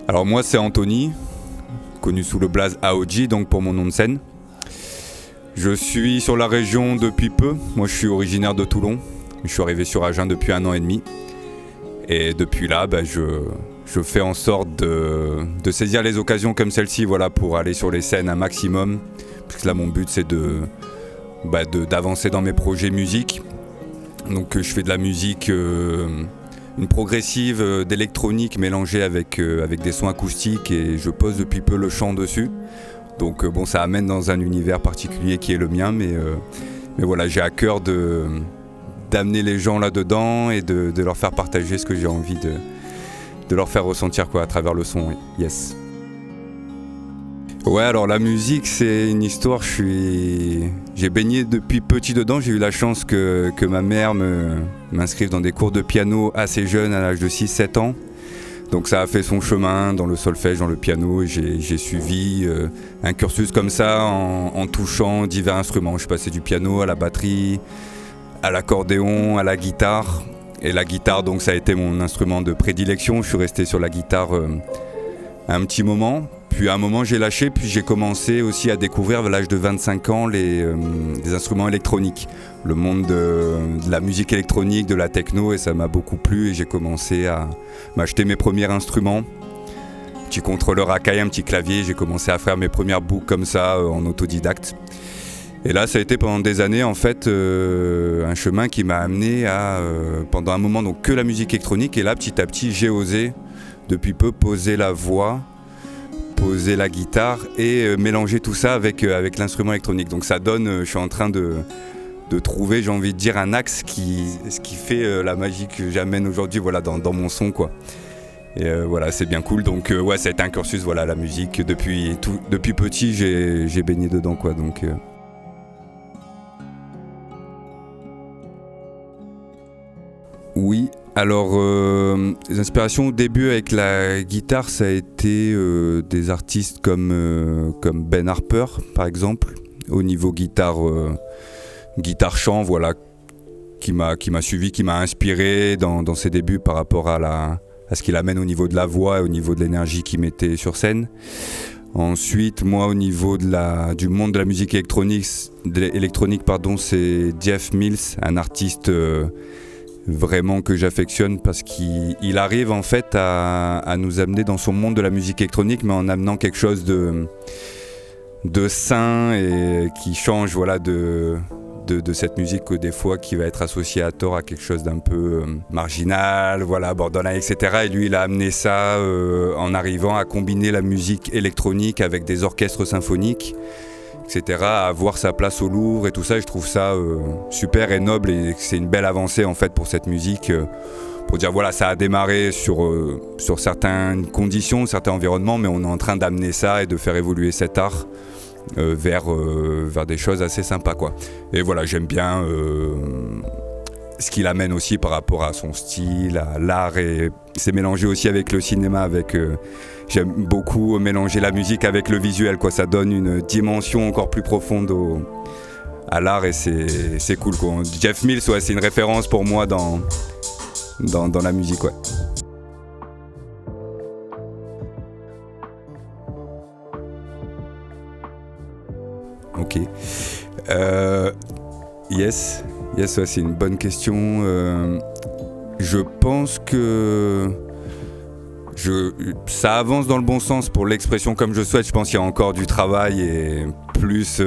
Alors moi c'est Anthony, connu sous le blaze AOG, donc pour mon nom de scène. Je suis sur la région depuis peu, moi je suis originaire de Toulon. Je suis arrivé sur Agen depuis 1 an et demi. Et depuis là, je fais en sorte de saisir les occasions comme celle-ci, voilà, pour aller sur les scènes un maximum. Parce que là mon but c'est d'avancer dans mes projets musique. Donc je fais de la musique, une progressive d'électronique mélangée avec des sons acoustiques et je pose depuis peu le chant dessus. Donc ça amène dans un univers particulier qui est le mien, mais voilà, j'ai à cœur d'amener les gens là-dedans et de leur faire partager ce que j'ai envie de leur faire ressentir à travers le son. Yes. Ouais, alors la musique c'est une histoire, j'ai baigné depuis petit dedans, j'ai eu la chance que ma mère m'inscrive dans des cours de piano assez jeune, à l'âge de 6-7 ans. Donc ça a fait son chemin dans le solfège, dans le piano, et j'ai suivi un cursus comme ça en touchant divers instruments. Je suis passé du piano à la batterie, à l'accordéon, à la guitare. Et la guitare, donc ça a été mon instrument de prédilection. Je suis resté sur la guitare un petit moment. Puis à un moment j'ai lâché, puis j'ai commencé aussi à découvrir à l'âge de 25 ans des instruments électroniques. Le monde de la musique électronique, de la techno, et ça m'a beaucoup plu et j'ai commencé à m'acheter mes premiers instruments. Petit contrôleur Akai, un petit clavier, j'ai commencé à faire mes premières boucles comme ça en autodidacte. Et là ça a été pendant des années en fait un chemin qui m'a amené à pendant un moment donc que la musique électronique, et là petit à petit j'ai osé depuis peu poser la voix, poser la guitare et mélanger tout ça avec l'instrument électronique. Donc ça donne, je suis en train de trouver, j'ai envie de dire, un axe ce qui fait la magie que j'amène aujourd'hui, voilà, dans mon son, quoi. Et voilà, c'est bien cool. Donc ouais, ça a été un cursus, voilà, la musique. Depuis petit, j'ai baigné dedans, quoi. Donc oui. Alors, les inspirations au début avec la guitare, ça a été des artistes comme Ben Harper, par exemple, au niveau guitare-chant, voilà, qui m'a suivi, qui m'a inspiré dans ses débuts par rapport à ce qu'il amène au niveau de la voix et au niveau de l'énergie qu'il mettait sur scène. Ensuite, moi, au niveau du monde de la musique électronique, c'est Jeff Mills, un artiste vraiment que j'affectionne parce qu'il arrive en fait à nous amener dans son monde de la musique électronique, mais en amenant quelque chose de sain et qui change, voilà, de cette musique que des fois qui va être associée à tort à quelque chose d'un peu marginal, voilà, borderline, etc. Et lui il a amené ça en arrivant à combiner la musique électronique avec des orchestres symphoniques, etc., à avoir sa place au Louvre et tout ça. Et je trouve ça super et noble, et c'est une belle avancée en fait pour cette musique, pour dire voilà, ça a démarré sur certaines conditions, certains environnements, mais on est en train d'amener ça et de faire évoluer cet art vers des choses assez sympas, quoi. Et voilà, j'aime bien ce qu'il amène aussi par rapport à son style, à l'art, et c'est mélangé aussi avec le cinéma, j'aime beaucoup mélanger la musique avec le visuel, quoi. Ça donne une dimension encore plus profonde à l'art, et c'est cool, quoi. Jeff Mills, ouais, c'est une référence pour moi dans la musique, ouais. Ok. Yes, ouais, c'est une bonne question. Je pense que ça avance dans le bon sens pour l'expression comme je souhaite. Je pense qu'il y a encore du travail, et plus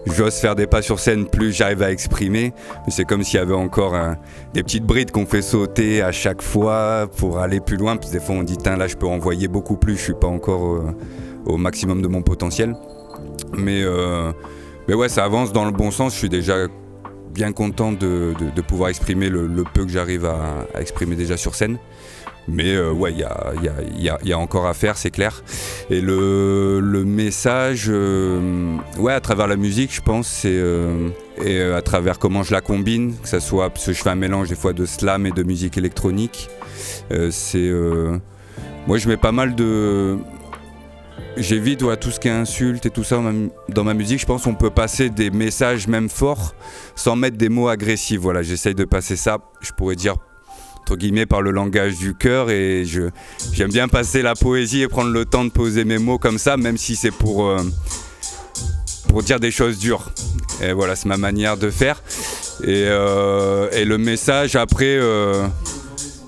j'ose faire des pas sur scène, plus j'arrive à exprimer. Mais c'est comme s'il y avait encore des petites brides qu'on fait sauter à chaque fois pour aller plus loin. Puis des fois on dit là je peux envoyer beaucoup plus, je suis pas encore au maximum de mon potentiel. Mais ouais, ça avance dans le bon sens. Je suis déjà bien content de pouvoir exprimer le peu que j'arrive à exprimer déjà sur scène. Mais ouais, il y a encore à faire, c'est clair. Et le message, ouais, à travers la musique, je pense, et à travers comment je la combine, que ça soit, parce que je fais un mélange des fois de slam et de musique électronique. Moi, je mets pas mal j'évite tout ce qui est insulte et tout ça dans ma musique. Je pense qu'on peut passer des messages même forts sans mettre des mots agressifs. Voilà, j'essaye de passer ça. Je pourrais dire entre guillemets par le langage du cœur, et j'aime bien passer la poésie et prendre le temps de poser mes mots comme ça, même si c'est pour dire des choses dures. Et voilà, c'est ma manière de faire. Et le message après,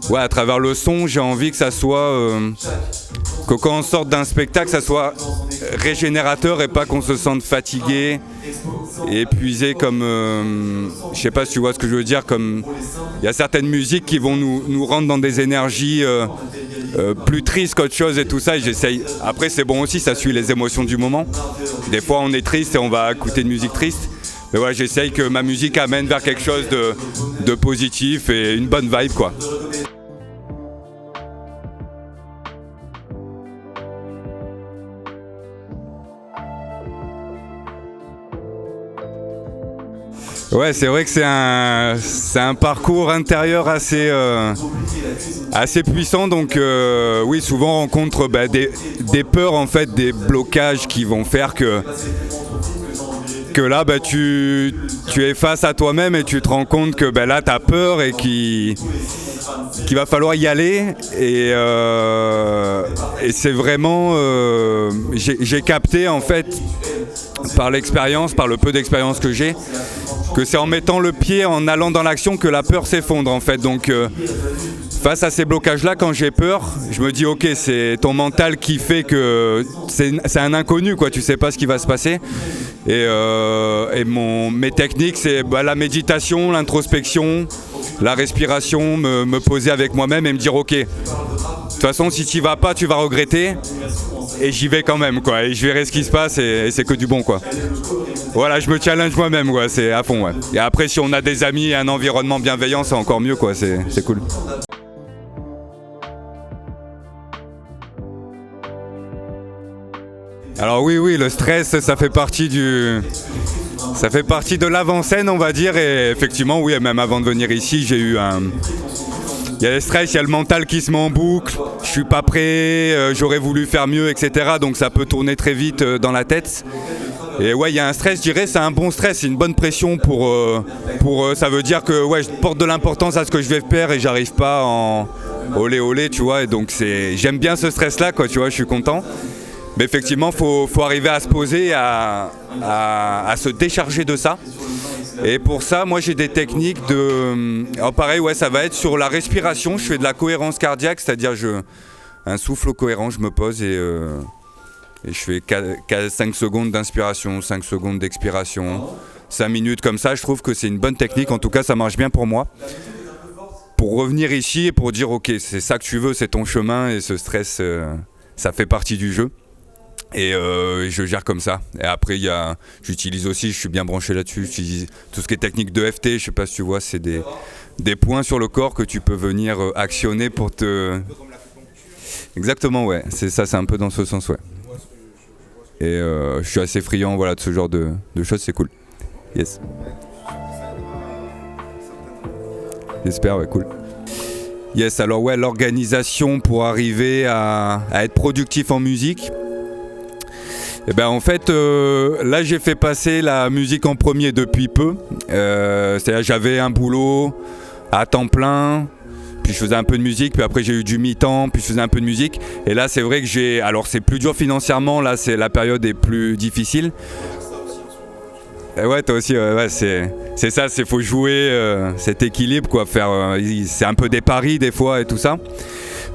ouais, à travers le son, j'ai envie que ça soit que quand on sort d'un spectacle, ça soit régénérateur et pas qu'on se sente fatigué et épuisé, comme je sais pas si tu vois ce que je veux dire, comme il y a certaines musiques qui vont nous rendre dans des énergies plus tristes qu'autre chose et tout ça, et j'essaye. Après c'est bon aussi, ça suit les émotions du moment. Des fois on est triste et on va écouter de musique triste. Mais ouais, j'essaye que ma musique amène vers quelque chose de positif et une bonne vibe, quoi. Ouais, c'est vrai que c'est un parcours intérieur assez puissant, donc oui, souvent on rencontre des peurs, en fait, des blocages qui vont faire que là tu es face à toi-même et tu te rends compte que là tu as peur et qu'il va falloir y aller, et c'est vraiment j'ai capté, en fait, par l'expérience, par le peu d'expérience que j'ai, que c'est en mettant le pied, en allant dans l'action, que la peur s'effondre, en fait. Donc face à ces blocages-là, quand j'ai peur, je me dis ok, c'est ton mental qui fait que c'est un inconnu, quoi. Tu sais pas ce qui va se passer. Et mes techniques, c'est la méditation, l'introspection, la respiration, me poser avec moi-même et me dire ok, de toute façon si tu y vas pas, tu vas regretter. Et j'y vais quand même, quoi. Et je verrai ce qui se passe, et c'est que du bon, quoi. Voilà, je me challenge moi-même, quoi. C'est à fond, ouais. Et après, si on a des amis et un environnement bienveillant, c'est encore mieux, quoi. C'est cool. Alors oui, le stress, ça fait partie de l'avant-scène, on va dire. Et effectivement, oui, même avant de venir ici, j'ai eu il y a le stress, il y a le mental qui se met en boucle, je suis pas prêt, j'aurais voulu faire mieux, etc. Donc ça peut tourner très vite dans la tête. Et ouais, il y a un stress, je dirais, c'est un bon stress, c'est une bonne pression pour ça veut dire que ouais, je porte de l'importance à ce que je vais faire et j'arrive pas en olé, tu vois. Et donc j'aime bien ce stress-là, quoi, tu vois, je suis content. Mais effectivement, faut arriver à se poser, à se décharger de ça. Et pour ça, moi j'ai des techniques alors pareil, ouais, ça va être sur la respiration. Je fais de la cohérence cardiaque, c'est-à-dire un souffle cohérent, je me pose et je fais 5 secondes d'inspiration, 5 secondes d'expiration, 5 minutes comme ça. Je trouve que c'est une bonne technique, en tout cas ça marche bien pour moi. Pour revenir ici et pour dire ok, c'est ça que tu veux, c'est ton chemin, et ce stress, ça fait partie du jeu. Et je gère comme ça. Et après, j'utilise aussi, je suis bien branché là-dessus, j'utilise tout ce qui est technique de FT, je sais pas si tu vois, c'est des points sur le corps que tu peux venir actionner pour te... Exactement, ouais, c'est ça, c'est un peu dans ce sens, ouais. Et je suis assez friand, voilà, de ce genre de choses, c'est cool. Yes. J'espère, ouais, cool. Yes, alors ouais, l'organisation pour arriver à être productif en musique. Et ben en fait, là j'ai fait passer la musique en premier depuis peu. C'est-à-dire j'avais un boulot à temps plein, puis je faisais un peu de musique, puis après j'ai eu du mi-temps, puis je faisais un peu de musique. Et là c'est vrai que alors c'est plus dur financièrement, là c'est la période est plus difficile. Et ouais, toi aussi, ouais, c'est ça, faut jouer cet équilibre, quoi. C'est un peu des paris des fois et tout ça.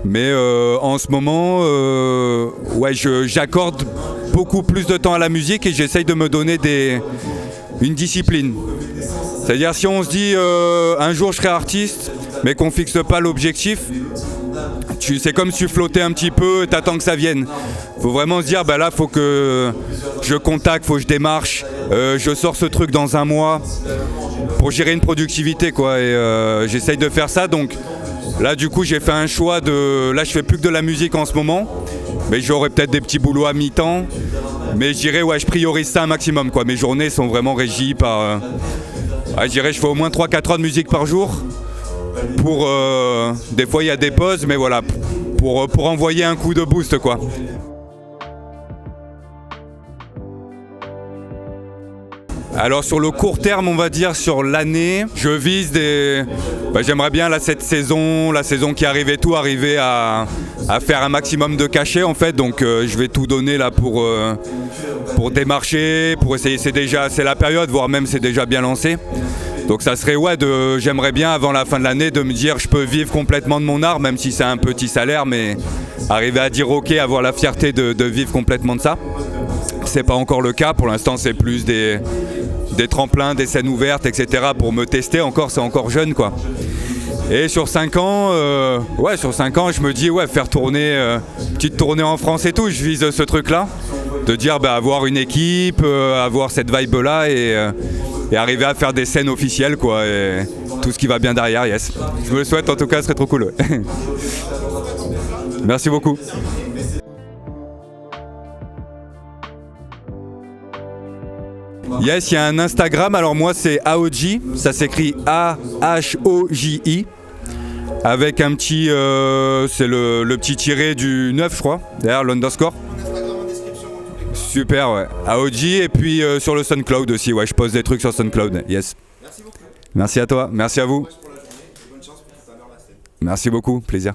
Mais en ce moment, ouais, j'accorde beaucoup plus de temps à la musique et j'essaye de me donner une discipline. C'est-à-dire si on se dit un jour je serai artiste, mais qu'on fixe pas l'objectif, c'est comme si tu flottais un petit peu et t'attends que ça vienne. Faut vraiment se dire, là faut que je contacte, faut que je démarche, je sors ce truc dans un mois pour gérer une productivité, quoi. Et j'essaye de faire ça, donc là du coup j'ai fait un choix là je fais plus que de la musique en ce moment, mais j'aurai peut-être des petits boulots à mi-temps, mais je dirais ouais, je priorise ça un maximum, quoi. Mes journées sont vraiment régies par je dirais je fais au moins 3-4 heures de musique par jour. Pour des fois il y a des pauses, mais voilà, pour envoyer un coup de boost, quoi. Alors sur le court terme, on va dire sur l'année, je vise j'aimerais bien là cette saison, la saison qui arrive et tout, arriver à faire un maximum de cachets en fait. Donc je vais tout donner là pour démarcher, pour essayer. C'est la période, voire même c'est déjà bien lancé. Donc ça serait j'aimerais bien avant la fin de l'année de me dire je peux vivre complètement de mon art, même si c'est un petit salaire, mais arriver à dire ok, avoir la fierté de vivre complètement de ça. C'est pas encore le cas, pour l'instant c'est plus des tremplins, des scènes ouvertes, etc. pour me tester encore, c'est encore jeune quoi. Et sur 5 ans, sur 5 ans, je me dis faire tourner, petite tournée en France et tout, je vise ce truc là, de dire avoir une équipe, avoir cette vibe là et arriver à faire des scènes officielles quoi, et tout ce qui va bien derrière, yes. Je me le souhaite en tout cas, ce serait trop cool. Ouais. Merci beaucoup. Yes, il y a un Instagram, alors moi c'est AOJ, ça s'écrit A-H-O-J-I, avec un petit, c'est le petit tiré du 9 je crois, derrière l'underscore. Super, ouais. AOJ et puis sur le SoundCloud aussi, ouais, je poste des trucs sur SoundCloud, yes. Merci beaucoup. Merci à toi, merci à vous. Merci beaucoup, plaisir.